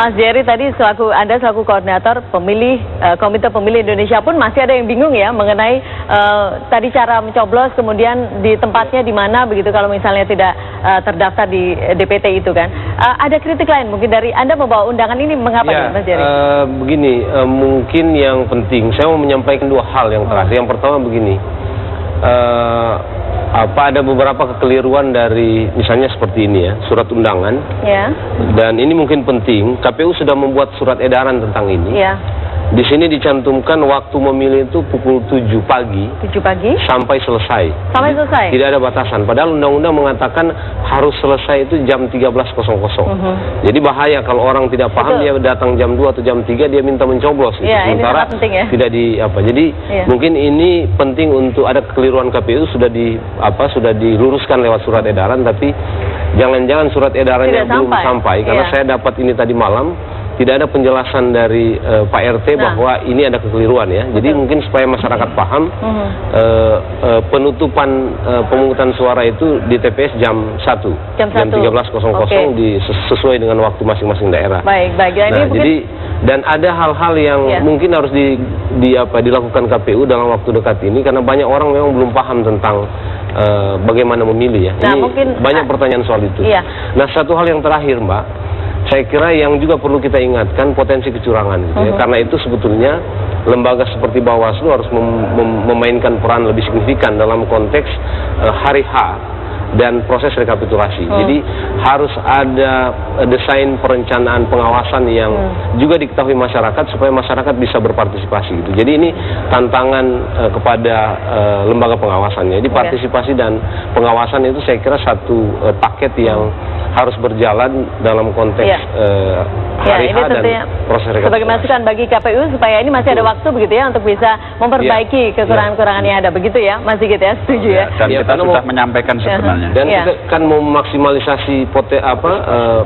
Mas Jerry tadi Anda selaku koordinator pemilih Komite Pemilih Indonesia pun masih ada yang bingung ya mengenai tadi cara mencoblos, kemudian di tempatnya di mana begitu kalau misalnya tidak terdaftar di DPT itu kan. Ada kritik lain mungkin dari Anda membawa undangan ini mengapa ya, Mas Jerry? Begini, mungkin yang penting saya mau menyampaikan dua hal yang terakhir. Yang pertama begini. Ada beberapa kekeliruan dari misalnya seperti ini ya, surat undangan. Ya. Dan ini mungkin penting, KPU sudah membuat surat edaran tentang ini. Ya. Di sini dicantumkan waktu memilih itu pukul 7 pagi. 7 pagi? Sampai selesai. Sampai selesai? Tidak ada batasan. Padahal undang-undang mengatakan harus selesai itu jam 13.00. Jadi bahaya kalau orang tidak paham, dia datang jam 2 atau jam 3 dia minta mencoblos. Ya, sementara ini penting ya. Tidak Jadi mungkin ini penting untuk ada kekeliruan KPU sudah diluruskan lewat surat edaran, tapi jangan-jangan surat edarannya belum sampai karena saya dapat ini tadi malam. Tidak ada penjelasan dari Pak RT bahwa ini ada kekeliruan ya. Jadi mungkin supaya masyarakat paham, penutupan pemungutan suara itu di TPS jam 1. Jam 13.00 sesuai dengan waktu masing-masing daerah. Baik. Nah, jadi dan ada hal-hal yang mungkin harus dilakukan KPU dalam waktu dekat ini karena banyak orang memang belum paham tentang bagaimana memilih ya. Nah, ini banyak pertanyaan soal itu. Nah, satu hal yang terakhir, Mbak. Saya kira yang juga perlu kita ingatkan potensi kecurangan gitu ya. Karena itu sebetulnya lembaga seperti Bawaslu harus memainkan peran lebih signifikan dalam konteks hari H dan proses rekapitulasi. Jadi harus ada desain perencanaan pengawasan yang juga diketahui masyarakat supaya masyarakat bisa berpartisipasi gitu. Jadi ini tantangan kepada lembaga pengawasannya. Jadi partisipasi dan pengawasan itu saya kira satu paket yang harus berjalan dalam konteks hari H dan proses rekapitulasi. Sebagai masukan bagi KPU supaya ini masih ada waktu begitu ya untuk bisa memperbaiki kekurangan-kekurangan yang ada begitu ya, Mas Sigit ya, setuju ya? Dan kita sudah menyampaikan sebenarnya. Dan kita kan mau memaksimalisasi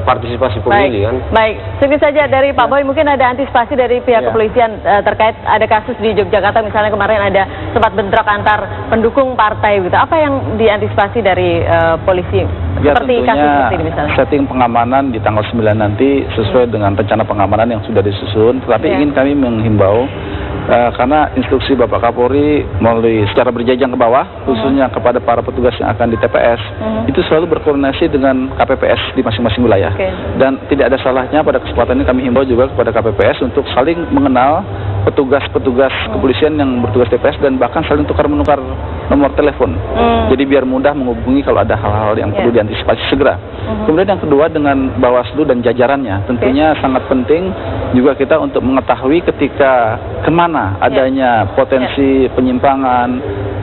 partisipasi pemilih kan. Baik, sedikit saja dari Pak Boy, mungkin ada antisipasi dari pihak kepolisian terkait ada kasus di Yogyakarta misalnya kemarin ada sempat bentrok antar pendukung partai gitu. Apa yang diantisipasi dari polisi? Ya, seperti kasus seperti ini misalnya. Setting pengamanan di tanggal 9 nanti sesuai dengan rencana pengamanan yang sudah disusun. Tetapi ingin kami menghimbau karena instruksi Bapak Kapolri melalui secara berjenjang ke bawah, khususnya kepada para petugas yang akan di TPS, itu selalu berkoordinasi dengan KPPS di masing-masing wilayah. Dan tidak ada salahnya pada kesempatan ini kami himbau juga kepada KPPS untuk saling mengenal petugas-petugas kepolisian yang bertugas TPS dan bahkan saling tukar-menukar nomor telepon. Jadi biar mudah menghubungi kalau ada hal-hal yang perlu diantisipasi segera. Kemudian yang kedua dengan Bawaslu dan jajarannya, tentunya sangat penting juga kita untuk mengetahui ketika kemana adanya potensi penyimpangan,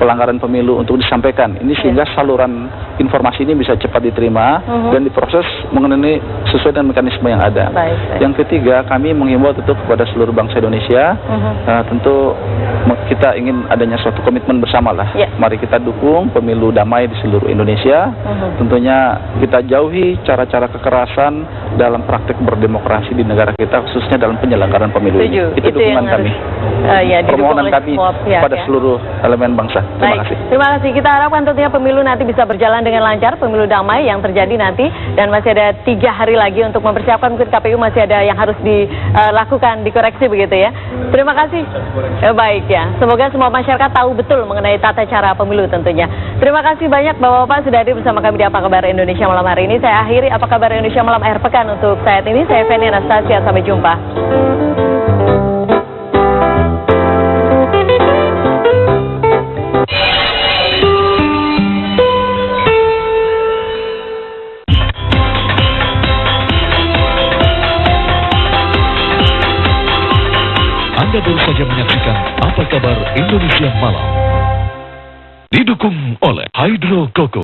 pelanggaran pemilu untuk disampaikan. Ini sehingga saluran informasi ini bisa cepat diterima dan diproses mengenai sesuai dengan mekanisme yang ada. Yang ketiga, kami menghimbau tentu kepada seluruh bangsa Indonesia, tentu kita ingin adanya suatu komitmen bersama lah. Mari kita dukung pemilu damai di seluruh Indonesia. Tentunya kita jauhi cara-cara kekerasan dalam praktik berdemokrasi di negara kita, khususnya dalam penyelenggaraan pemilu ini. Itu dukungan kami. Permohonan kami pada seluruh elemen bangsa. Terima kasih. Terima kasih. Kita harapkan tentunya pemilu nanti bisa berjalan dengan lancar, pemilu damai yang terjadi nanti, dan masih ada 3 hari lagi untuk mempersiapkan. Mungkin KPU masih ada yang harus dilakukan, dikoreksi begitu ya. Terima kasih. Baik ya. Semoga semua masyarakat tahu betul mengenai tata cara pemilu tentunya. Terima kasih banyak Bapak-Bapak sudah hadir bersama kami di Apa Kabar Indonesia Malam hari ini. Saya akhiri Apa Kabar Indonesia Malam akhir pekan untuk saat ini. Saya Feni Anastasia. Sampai jumpa. Anda baru saja menyaksikan Apa Kabar Indonesia Malam. Didukung oleh Hydro Koko.